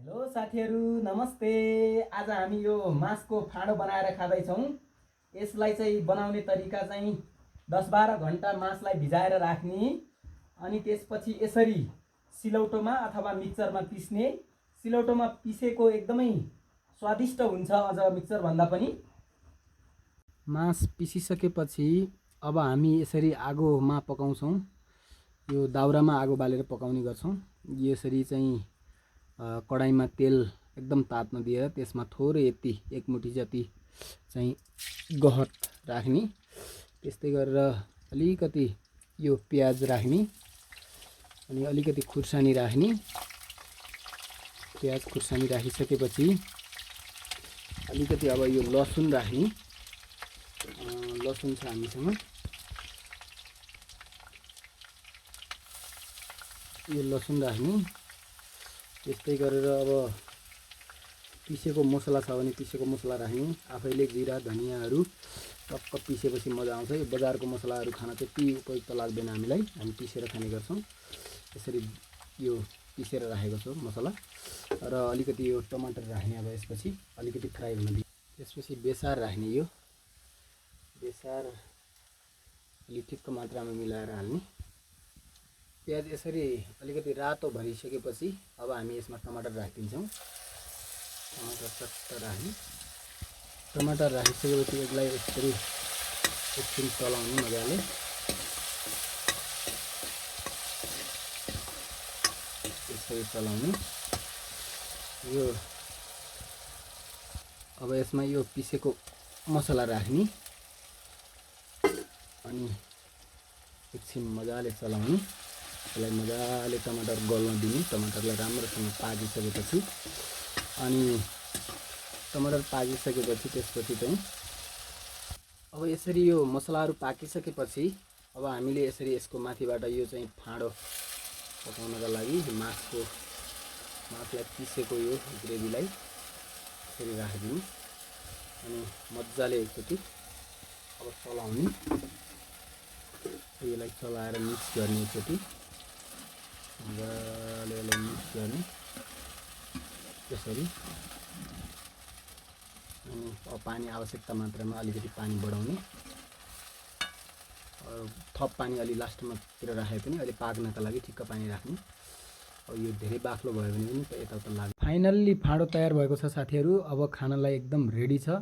Hello साथीहरू नमस्ते। आज हामी यो मासको फाँडो बनाएर खाँदैछौँ। यसलाई चाहिँ बनाउने तरिका चाहिँ 10-12 घण्टा मासलाई भिजाएर राख्ने अनि त्यसपछि यसरी सिलौटोमा अथवा मिक्सरमा पिस्ने। सिलौटोमा पिसेको एकदमै स्वादिष्ट हुन्छ अझ मिक्सर भन्दा पनि। मास पिसिसकेपछि अब हामी यसरी आगोमा पकाउँछौँ। यो दाउरामा आगो बालेर पकाउने गर्छौँ। यसरी चाहिँ कडाईमा तेल एकदम तात्न दिएर त्यसमा थोरै यति एक मुठी जति चाहिँ गहत राख्ने। त्यस्तै गरेर अलिकति यो प्याज राख्ने अनि अलिकति खुर्सानी राख्ने। प्याज खुर्सानी राखिसकेपछि अलिकति अब यो लसुन राख्ने। लसुन छ हामीसँग, यो लसुन राख्ने। त्यस्तै गरेर अब पिसेको मसला छ भने पिसेको मसला राख्ने। आफैले जिरा धनियाहरू टक्क पिसेपछि मजा आउँछ। यो बजारको मसलाहरू खान त्यति उपयुक्त लाग्दैन हामीलाई, हामी पिसेर खाने गर्छौँ। यसरी यो पिसेर राखेको छु मसला र अलिकति यो टमाटर राख्ने। अब यसपछि अलिकति फ्राई हुन दिने। त्यसपछि बेसार राख्ने। यो बेसार अलि ठिक्क मात्रामा मिलाएर हाल्ने। प्याज यसरी अलिकति रातो भरिसकेपछि अब हामी यसमा टमाटर राखिदिन्छौँ। टमाटर चट्ट राख्ने। टमाटर राखिसकेपछि यसलाई यसरी एकछिन चलाउने मजाले। यसरी चलाउने। यो अब यसमा यो पिसेको मसला राख्ने अनि एकछिन मजाले चलाउने। यसलाई मजाले टमाटर गल्न दिने। टमाटरलाई राम्रोसँग पाकिसकेपछि अनि टमाटर पाकिसकेपछि त्यसपछि चाहिँ अब यसरी यो मसलाहरू पाकिसकेपछि अब हामीले यसरी यसको माथिबाट यो चाहिँ फाँडो पकाउनका लागि मासलाई पिसेको यो ग्रेभीलाई यसरी राखिदिने अनि मजाले एकचोटि अब चलाउने। यसलाई चलाएर मिक्स गर्ने। एकचोटि मजाले यसलाई मिक्स गर्ने त्यसरी। अनि अब पानी आवश्यकता मात्रामा अलिकति पानी बढाउने। थप पानी अलि लास्टमातिर राखे पनि अलि पाक्नका लागि ठिक्क पानी राख्ने। अब यो धेरै बाक्लो भयो भने पनि यताउता लाग्छ। फाइनल्ली फाँडो तयार भएको छ साथीहरू। अब खानलाई एकदम रेडी छ।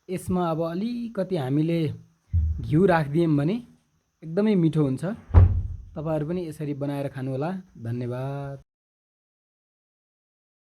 यसमा अब अलिकति हामीले घिउ राखिदियौँ भने एकदमै मिठो हुन्छ। तपाईहरु पनि यसरी बनाएर खानुहोला। धन्यवाद।